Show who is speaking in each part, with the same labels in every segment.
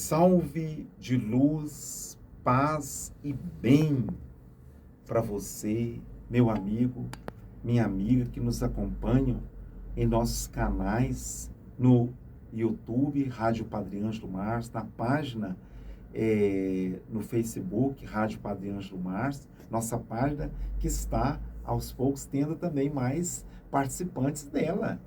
Speaker 1: Salve de luz, paz e bem para você, meu amigo, minha amiga que nos acompanham em nossos canais no YouTube, Rádio Padre Ângelo Mars, na página no Facebook, Rádio Padre Ângelo Mars, nossa página que está aos poucos tendo também mais participantes dela.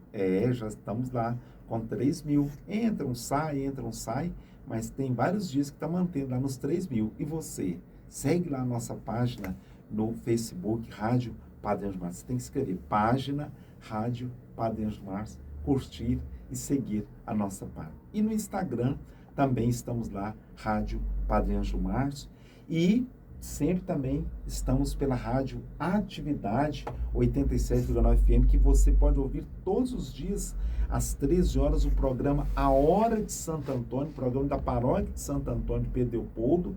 Speaker 1: Já estamos lá com 3.000. Entram, sai, mas tem vários dias que está mantendo lá nos 3.000. E você? Segue lá a nossa página no Facebook, Rádio Padre Ângelo Mars. Você tem que escrever página Rádio Padre Ângelo Mars, curtir e seguir a nossa página. E no Instagram também estamos lá, Rádio Padre Ângelo Mars. E sempre também estamos pela Rádio Atividade 87,9 FM, que você pode ouvir todos os dias, às 13 horas, o programa A Hora de Santo Antônio, programa da Paróquia de Santo Antônio de Pedro Leopoldo.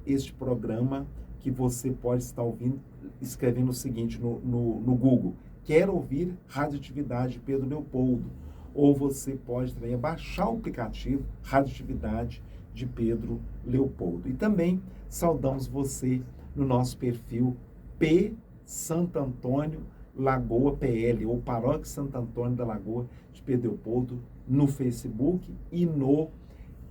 Speaker 1: Este programa que você pode estar ouvindo, escrevendo o seguinte no Google: quero ouvir Radioatividade Pedro Leopoldo. Ou você pode também baixar o aplicativo Radioatividade de Pedro Leopoldo. E também saudamos você no nosso perfil P Santo Antônio Lagoa PL, ou Paróquia Santo Antônio da Lagoa de Pedro Leopoldo, no Facebook e no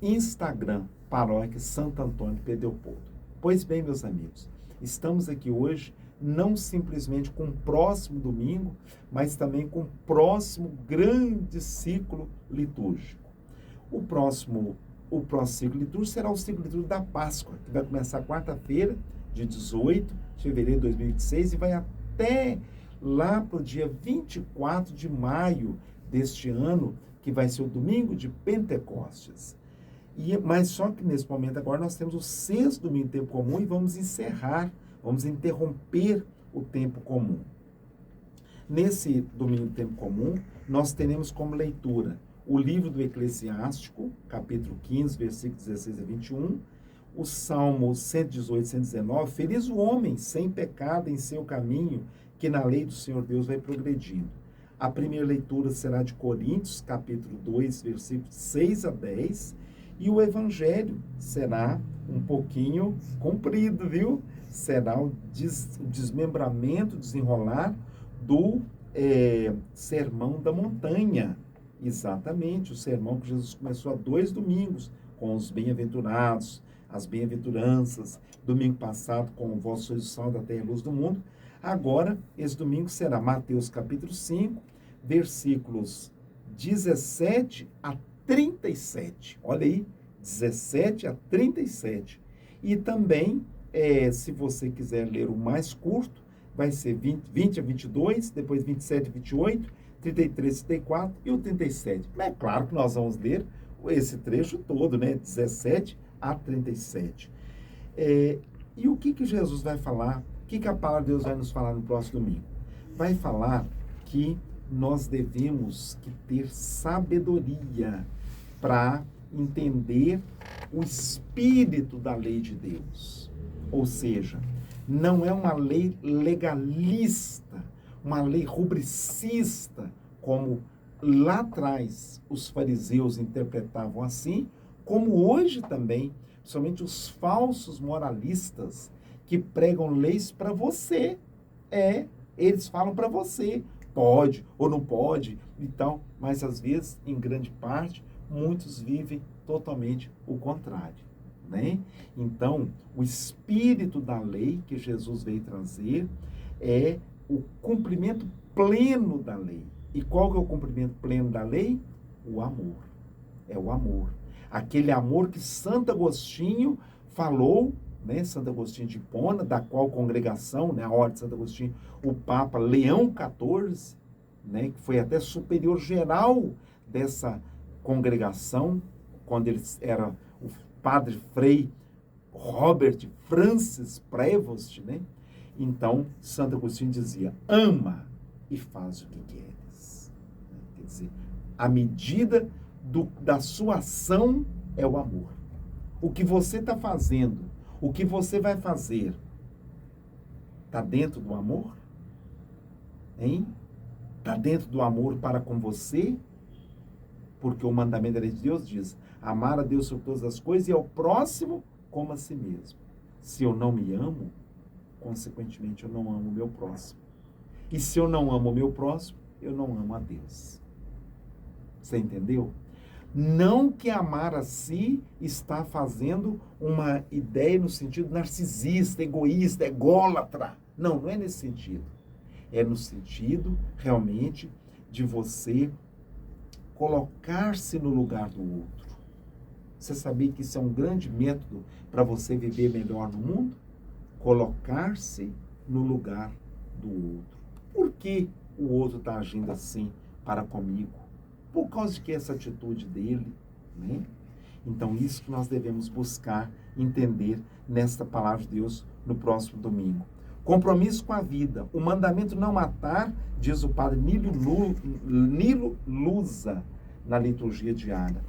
Speaker 1: Instagram, Paróquia Santo Antônio de Pedro Leopoldo. Pois bem, meus amigos, estamos aqui hoje não simplesmente com o próximo domingo, mas também com o próximo grande ciclo litúrgico. O próximo ciclo litúrgico será o ciclo litúrgico da Páscoa, que vai começar quarta-feira, de 18 de fevereiro de 2026, e vai até lá para o dia 24 de maio deste ano, que vai ser o domingo de Pentecostes. Mas só que nesse momento agora nós temos o sexto domingo de tempo comum e vamos interromper o tempo comum. Nesse domingo de tempo comum, nós teremos como leitura o livro do Eclesiástico, capítulo 15, versículos 16 a 21, o Salmo 118, 119, feliz o homem sem pecado em seu caminho, que na lei do Senhor Deus vai progredindo. A primeira leitura será de Coríntios, capítulo 2, versículos 6 a 10, e o Evangelho será um pouquinho comprido, viu? Será o desmembramento, desenrolar do Sermão da Montanha. Exatamente, o sermão que Jesus começou há 2 domingos, com os bem-aventurados, as bem-aventuranças. Domingo passado, com o Vós sois o sal da terra e luz do mundo. Agora, esse domingo será Mateus capítulo 5, versículos 17 a 37. Olha aí, 17 a 37. E também, se você quiser ler o mais curto, vai ser 20 a 22, depois 27 a 28, 33 a 34 e o 37. Mas é claro que nós vamos ler esse trecho todo, né? 17 a 37. E o que Jesus vai falar? O que a palavra de Deus vai nos falar no próximo domingo? Vai falar que nós devemos ter sabedoria para entender o espírito da lei de Deus. Ou seja, não é uma lei legalista, uma lei rubricista, como lá atrás os fariseus interpretavam assim, como hoje também, somente os falsos moralistas que pregam leis para você. Eles falam para você, pode ou não pode e tal, mas às vezes, em grande parte, muitos vivem totalmente o contrário, né? Então, o espírito da lei que Jesus veio trazer é o cumprimento pleno da lei. E qual que é o cumprimento pleno da lei? O amor. É o amor. Aquele amor que Santo Agostinho falou, né? Santo Agostinho de Hipona, da qual congregação, né? A Ordem de Santo Agostinho, o Papa Leão XIV, né? Que foi até superior geral dessa congregação, quando ele era o padre Frei Robert Francis Prevost, né? Então, Santo Agostinho dizia: ama e faz o que queres. Quer dizer, a medida da sua ação é o amor. O que você está fazendo, o que você vai fazer, está dentro do amor? Hein? Está dentro do amor para com você? Porque o mandamento da lei de Deus diz: amar a Deus sobre todas as coisas e ao próximo como a si mesmo. Se eu não me amo, consequentemente eu não amo o meu próximo. E se eu não amo o meu próximo, eu não amo a Deus. Você entendeu? Não que amar a si está fazendo uma ideia no sentido narcisista, egoísta, ególatra. Não, não é nesse sentido. É no sentido, realmente, de você colocar-se no lugar do outro. Você sabia que isso é um grande método para você viver melhor no mundo? Colocar-se no lugar do outro. Por que o outro está agindo assim para comigo? Por causa de que essa atitude dele, né? Então, isso que nós devemos buscar entender nesta palavra de Deus no próximo domingo. Compromisso com a vida. O mandamento não matar, diz o padre Nilo Lusa, na liturgia diária.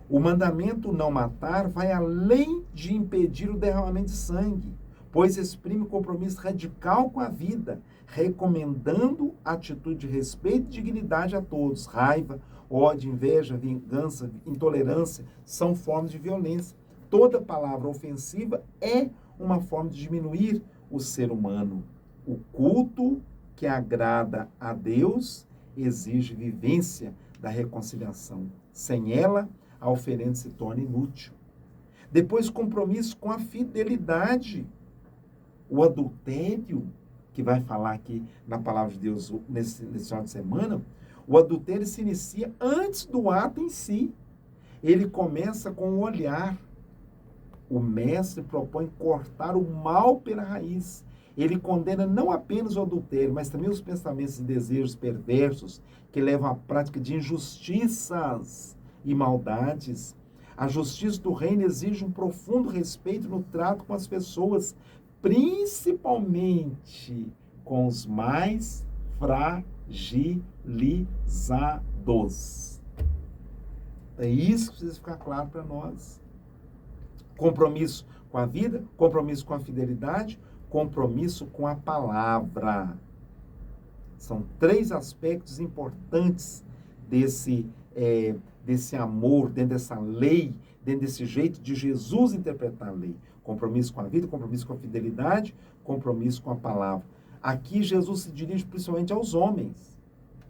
Speaker 1: O mandamento não matar vai além de impedir o derramamento de sangue, pois exprime compromisso radical com a vida, recomendando atitude de respeito e dignidade a todos. Raiva, ódio, inveja, vingança, intolerância são formas de violência. Toda palavra ofensiva é uma forma de diminuir o ser humano. O culto que agrada a Deus exige vivência da reconciliação. Sem ela, a oferenda se torna inútil. Depois, compromisso com a fidelidade. O adultério, que vai falar aqui na palavra de Deus nesse final de semana, o adultério se inicia antes do ato em si. Ele começa com o olhar. O mestre propõe cortar o mal pela raiz. Ele condena não apenas o adultério, mas também os pensamentos e desejos perversos que levam à prática de injustiças e maldades. A justiça do reino exige um profundo respeito no trato com as pessoas, principalmente com os mais fragilizados. É isso que precisa ficar claro para nós. Compromisso com a vida, compromisso com a fidelidade, compromisso com a palavra. São 3 aspectos importantes desse amor, dentro dessa lei, dentro desse jeito de Jesus interpretar a lei. Compromisso com a vida, compromisso com a fidelidade, compromisso com a palavra. Aqui Jesus se dirige principalmente aos homens,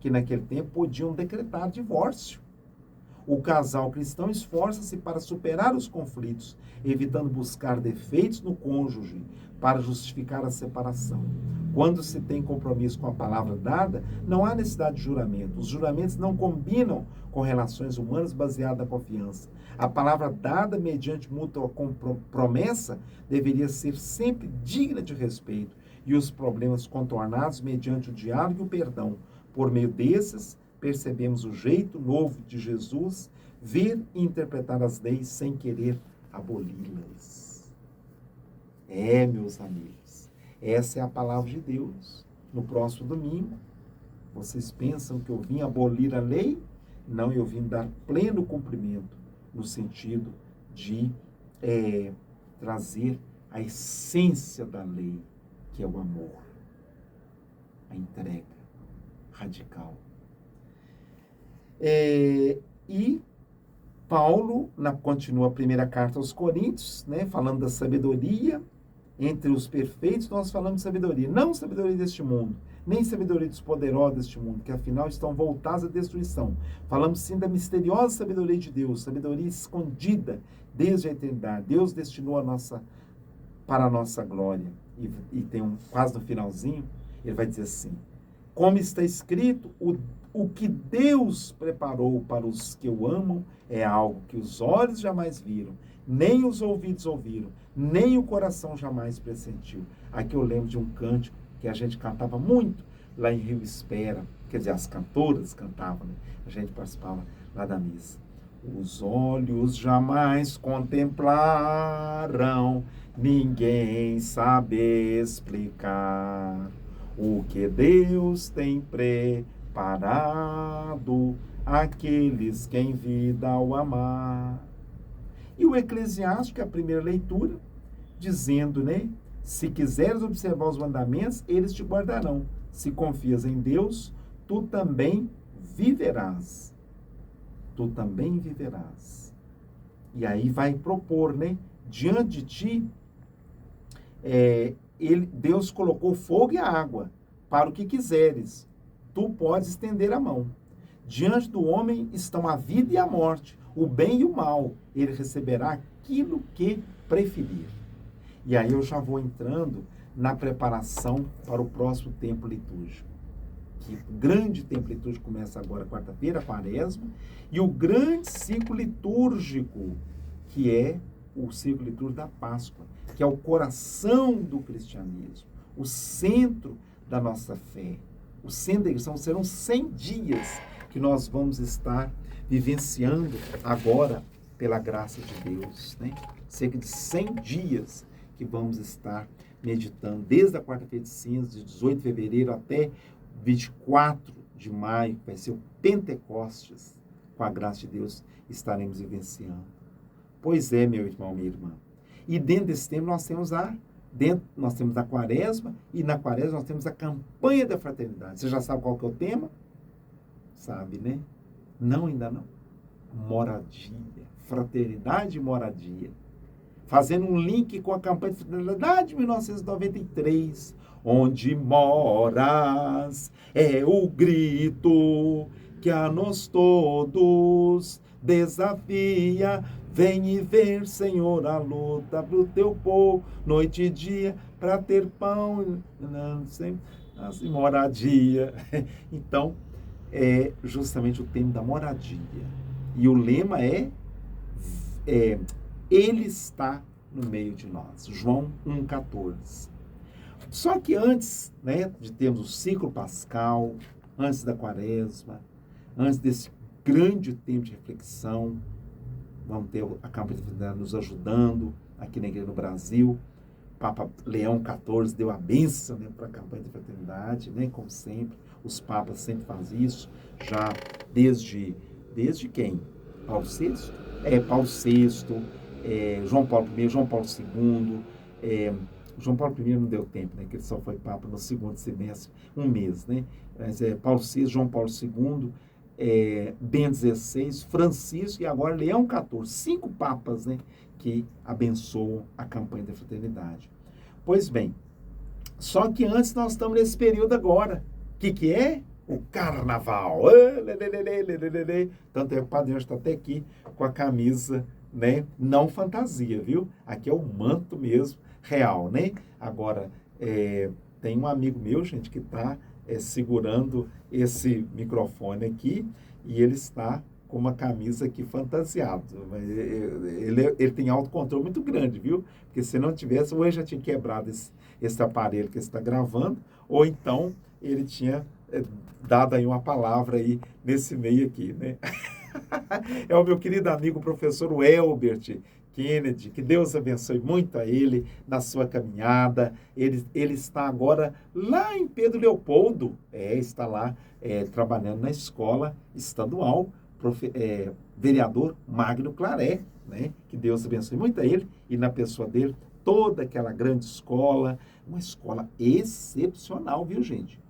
Speaker 1: que naquele tempo podiam decretar divórcio. O casal cristão esforça-se para superar os conflitos, evitando buscar defeitos no cônjuge para justificar a separação. Quando se tem compromisso com a palavra dada, não há necessidade de juramento. Os juramentos não combinam com relações humanas baseadas na confiança. A palavra dada mediante mútua promessa deveria ser sempre digna de respeito e os problemas contornados mediante o diálogo e o perdão. Por meio desses, percebemos o jeito novo de Jesus ver e interpretar as leis sem querer aboli-las. Meus amigos, essa é a palavra de Deus. No próximo domingo, vocês pensam que eu vim abolir a lei? Não, eu vim dar pleno cumprimento, no sentido de trazer a essência da lei, que é o amor, a entrega radical. E Paulo, continua a primeira carta aos Coríntios, né, falando da sabedoria. Entre os perfeitos, nós falamos de sabedoria. Não sabedoria deste mundo, nem sabedoria dos poderosos deste mundo, que afinal estão voltados à destruição. Falamos sim da misteriosa sabedoria de Deus, sabedoria escondida desde a eternidade. Deus destinou para a nossa glória. E tem quase no finalzinho, ele vai dizer assim: como está escrito, o que Deus preparou para os que o amam é algo que os olhos jamais viram, nem os ouvidos ouviram, nem o coração jamais pressentiu. Aqui eu lembro de um cântico que a gente cantava muito lá em Rio Espera, quer dizer, as cantoras cantavam, né? A gente participava lá da missa. Os olhos jamais contemplaram, ninguém sabe explicar o que Deus tem preparado àqueles que em vida o amar. E o Eclesiástico, a primeira leitura, dizendo, né? Se quiseres observar os mandamentos, eles te guardarão. Se confias em Deus, tu também viverás. tu também viverás. E aí vai propor, né? Diante de ti, Deus colocou fogo e água para o que quiseres. Tu podes estender a mão. Diante do homem estão a vida e a morte, o bem e o mal. Ele receberá aquilo que preferir. E aí eu já vou entrando na preparação para o próximo tempo litúrgico. Que o grande tempo litúrgico começa agora, quarta-feira, Quaresma, e o grande ciclo litúrgico, que é o ciclo litúrgico da Páscoa, que é o coração do cristianismo, o centro da nossa fé. O centro da igreja serão 100 dias que nós vamos estar vivenciando agora pela graça de Deus, né? Cerca de 100 dias que vamos estar meditando, desde a quarta-feira de cinzas, de 18 de fevereiro até 24 de maio, que vai ser o Pentecostes, com a graça de Deus, estaremos vivenciando. Pois é, meu irmão, minha irmã. E dentro desse tempo nós temos a Quaresma, e na Quaresma nós temos a campanha da fraternidade. Você já sabe qual que é o tema? Sabe, né? Não, ainda não. Moradia. Fraternidade e moradia. Fazendo um link com a campanha de fraternidade de 1993. Onde moras é o grito que a nós todos desafia. Vem e ver, Senhor, a luta pro teu povo, noite e dia, para ter pão, assim, moradia. Então, é justamente o tema da moradia. E o lema é Ele está no meio de nós. João 1,14. Só que antes, né, de termos o ciclo pascal, antes da Quaresma, antes desse grande tempo de reflexão, vamos ter a campanha de fraternidade nos ajudando aqui na Igreja no Brasil. Papa Leão XIV deu a bênção, né, para a campanha de fraternidade, né, como sempre. Os papas sempre fazem isso, já desde quem? Paulo VI? Paulo VI, João Paulo I, João Paulo II. João Paulo I não deu tempo, né, que ele só foi papa no segundo semestre, um mês, né? Mas Paulo VI, João Paulo II, Bento XVI, Francisco e agora Leão XIV, 5 papas, né, que abençoam a campanha da fraternidade. Pois bem, só que antes nós estamos nesse período agora. O que é? O carnaval. Tanto é que o Padre Anjo está até aqui com a camisa, né, não fantasia, viu? Aqui é o manto mesmo, real, né? Agora, tem um amigo meu, gente, que está segurando esse microfone aqui e ele está com uma camisa aqui fantasiado. Ele tem autocontrole muito grande, viu? Porque se não tivesse, ou ele já tinha quebrado esse aparelho que está gravando, ou então ele tinha dado aí uma palavra aí nesse meio aqui, né? É o meu querido amigo professor Elbert Kennedy, que Deus abençoe muito a ele na sua caminhada. Ele está agora lá em Pedro Leopoldo, está lá trabalhando na escola estadual, vereador Magno Claré, né? Que Deus abençoe muito a ele e na pessoa dele, toda aquela grande escola, uma escola excepcional, viu, gente?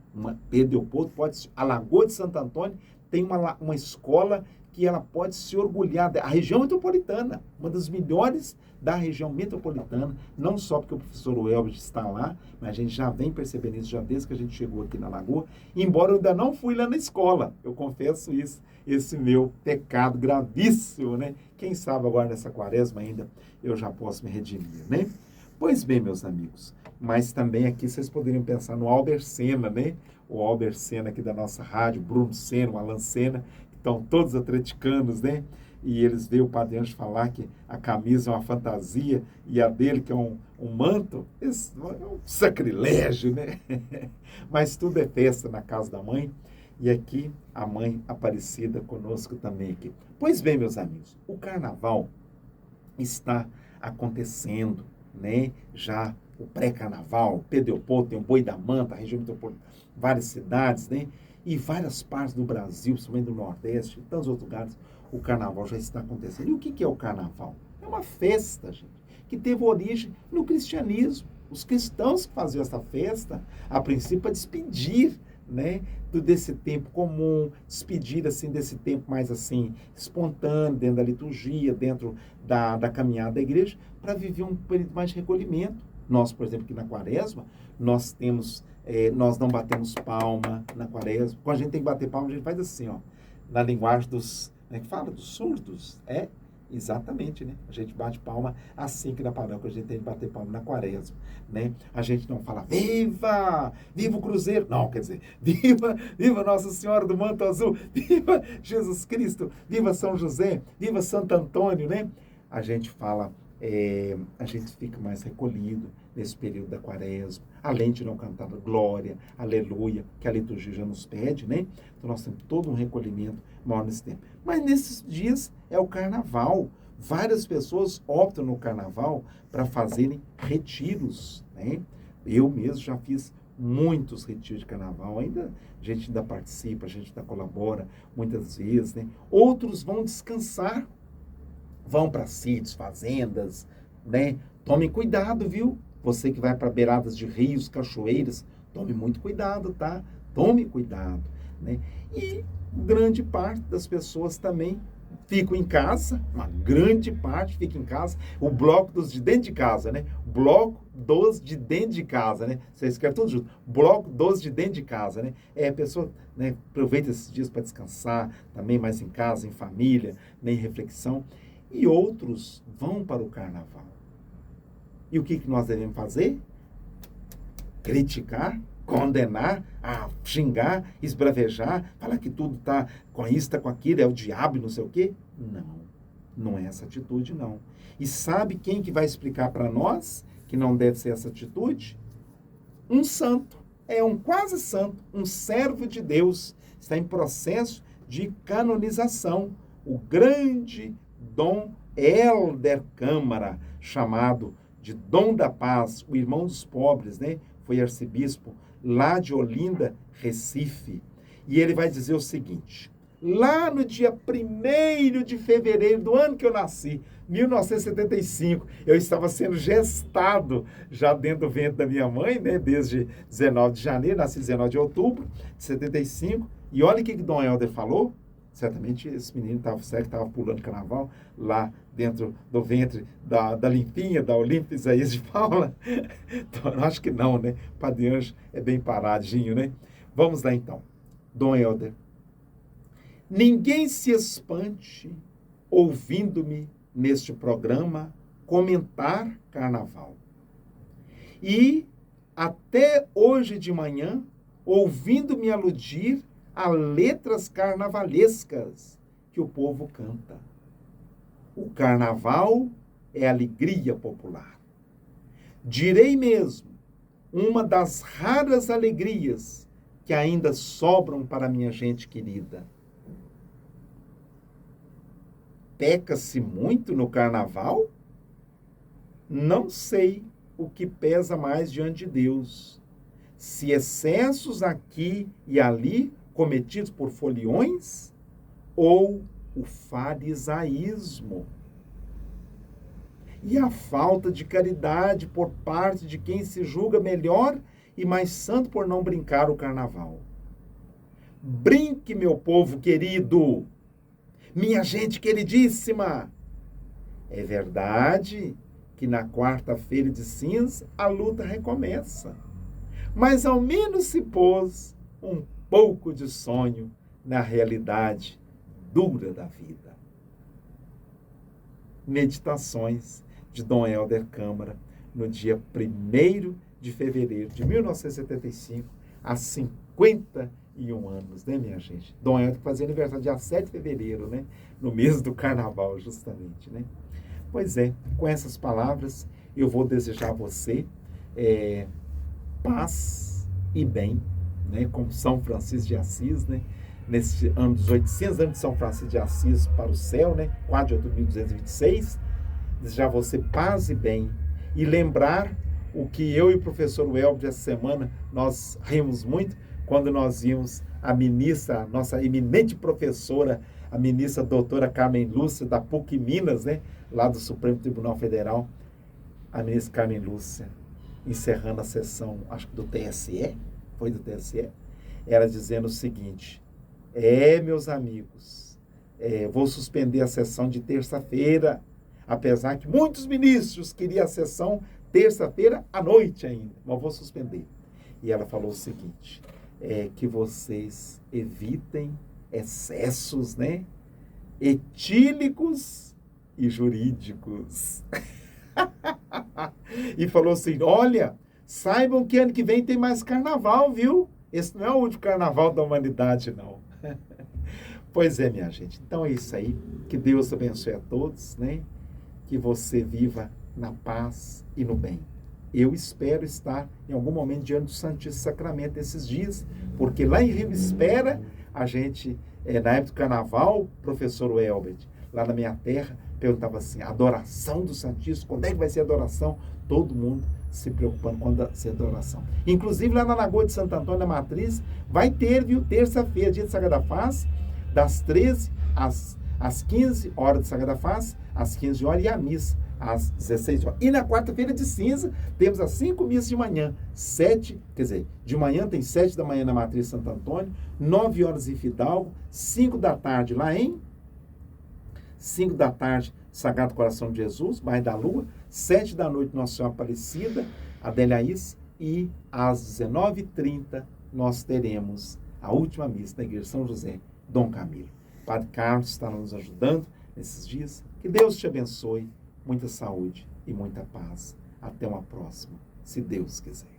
Speaker 1: Pedro Leopoldo a Lagoa de Santo Antônio tem uma escola que ela pode se orgulhar, a região metropolitana, uma das melhores da região metropolitana, não só porque o professor Welber está lá, mas a gente já vem percebendo isso já desde que a gente chegou aqui na Lagoa, embora eu ainda não fui lá na escola, eu confesso isso, esse meu pecado gravíssimo, né? Quem sabe agora nessa Quaresma ainda eu já posso me redimir, né? Pois bem, meus amigos, mas também aqui vocês poderiam pensar no Albert Senna, né? O Albert Senna aqui da nossa rádio, Bruno Senna, o Alan Senna, estão todos atleticanos, né? E eles veem o Padre Anjo falar que a camisa é uma fantasia e a dele que é um manto, isso é um sacrilégio, né? Mas tudo é festa na casa da mãe e aqui a mãe Aparecida conosco também aqui. Pois bem, meus amigos, o carnaval está acontecendo, né? Já o pré-carnaval, Pedro Leopoldo, tem o Boi da Manta, a região metropolitana, várias cidades, né? E várias partes do Brasil, principalmente do Nordeste, e tantos outros lugares, o carnaval já está acontecendo. E o que é o carnaval? É uma festa, gente, que teve origem no cristianismo. Os cristãos que faziam essa festa, a princípio, para despedir, né, desse tempo comum, despedir assim desse tempo mais assim espontâneo, dentro da liturgia, dentro da caminhada da igreja, para viver um período mais de recolhimento. Nós, por exemplo, aqui na Quaresma, nós não batemos palma na Quaresma. Quando a gente tem que bater palma, a gente faz assim, ó, na linguagem dos, né, que fala dos surdos, exatamente, né? A gente bate palma assim que na paróquia, a gente tem que bater palma na Quaresma, né? A gente não fala, viva! Viva o Cruzeiro! Não, quer dizer, viva Nossa Senhora do Manto Azul! Viva Jesus Cristo! Viva São José! Viva Santo Antônio, né? A gente fala, a gente fica mais recolhido nesse período da Quaresma, além de não cantar glória, aleluia, que a liturgia já nos pede, né? Então nós temos todo um recolhimento maior nesse tempo. Mas nesses dias é o carnaval. Várias pessoas optam no carnaval para fazerem retiros, né? Eu mesmo já fiz muitos retiros de carnaval, a gente ainda participa, a gente ainda colabora muitas vezes, né? Outros vão descansar, vão para sítios, fazendas, né? Tome cuidado, viu? Você que vai para beiradas de rios, cachoeiras, tome muito cuidado, tá? Tome cuidado, né? E grande parte das pessoas também ficam em casa, uma grande parte fica em casa, o bloco dos de dentro de casa, né? Bloco dos de dentro de casa, né? Você escreve tudo junto. Bloco dos de dentro de casa, né? A pessoa, né, aproveita esses dias para descansar, também mais em casa, em família, né, em reflexão. E outros vão para o carnaval. E o que nós devemos fazer? Criticar, condenar, xingar, esbravejar, falar que tudo está com isso, está com aquilo, é o diabo e não sei o quê. Não é essa atitude, não. E sabe quem que vai explicar para nós que não deve ser essa atitude? Um santo, um quase santo, um servo de Deus, está em processo de canonização. O grande Dom Helder Câmara, chamado de Dom da Paz, o irmão dos pobres, né? Foi arcebispo lá de Olinda, Recife. E ele vai dizer o seguinte: lá no dia 1º de fevereiro do ano que eu nasci, 1975, eu estava sendo gestado já dentro do ventre da minha mãe, né? Desde 19 de janeiro, nasci 19 de outubro de 75. E olha o que Dom Helder falou. Certamente esse menino estava pulando carnaval lá dentro do ventre da Limpinha, da Olímpia Isaías de Paula. Então, eu acho que não, né? Padre Anjo é bem paradinho, né? Vamos lá, então. Dom Helder. Ninguém se espante ouvindo-me neste programa comentar carnaval. E até hoje de manhã, ouvindo-me aludir a letras carnavalescas que o povo canta. O carnaval é alegria popular. Direi mesmo, uma das raras alegrias que ainda sobram para minha gente querida. Peca-se muito no carnaval? Não sei o que pesa mais diante de Deus. Se excessos aqui e ali cometidos por foliões, ou o farisaísmo e a falta de caridade por parte de quem se julga melhor e mais santo por não brincar o carnaval. Brinque, meu povo querido, minha gente queridíssima. É verdade que na quarta-feira de cinza a luta recomeça, mas ao menos se pôs um pouco de sonho na realidade dura da vida. Meditações de Dom Helder Câmara, no dia 1º de fevereiro de 1975, há 51 anos, né, minha gente? Dom Helder fazia aniversário dia 7 de fevereiro, né? No mês do carnaval, justamente, né? Pois é, com essas palavras, eu vou desejar a você paz e bem, né, como São Francisco de Assis, né, nesse ano dos 800 anos de São Francisco de Assis para o céu, né, 4 de outubro de 1226, desejar a você paz e bem, e lembrar o que eu e o professor Welber essa semana, nós rimos muito, quando nós vimos a ministra, nossa eminente professora, a ministra doutora Carmen Lúcia, da PUC Minas, né, lá do Supremo Tribunal Federal, a ministra Carmen Lúcia, encerrando a sessão, acho que do TSE, foi do TSE, Ela dizendo o seguinte: meus amigos, vou suspender a sessão de terça-feira, apesar que muitos ministros queriam a sessão terça-feira à noite ainda, mas vou suspender. E ela falou o seguinte, que vocês evitem excessos, né? Etílicos e jurídicos. E falou assim, olha, saibam que ano que vem tem mais carnaval, viu? Esse não é o último carnaval da humanidade, não. Pois é, minha gente. Então é isso aí. Que Deus abençoe a todos, né? Que você viva na paz e no bem. Eu espero estar em algum momento diante do Santíssimo Sacramento esses dias, porque lá em Rio Espera, a gente, na época do carnaval, professor Elbert, lá na minha terra, perguntava assim, adoração do Santíssimo, quando é que vai ser a adoração? Todo mundo se preocupando quando vai ser a adoração. Inclusive lá na Lagoa de Santo Antônio, na Matriz, vai ter, viu, terça-feira, dia de Sagrada Face, das 13 às 15 horas de Sagrada Face, às 15 horas, e a missa às 16 horas. E na quarta-feira de cinza, temos as 5 missas de manhã. De manhã tem 7 da manhã na Matriz Santo Antônio, 9 horas em Fidalgo, 5 da tarde lá em 5 da tarde, Sagrado Coração de Jesus, bairro da Lua, 7 da noite, Nossa Senhora Aparecida, Adélia-Is, e às 19h30 nós teremos a última missa da Igreja São José, Dom Camilo. Padre Carlos está nos ajudando nesses dias. Que Deus te abençoe, muita saúde e muita paz. Até uma próxima, se Deus quiser.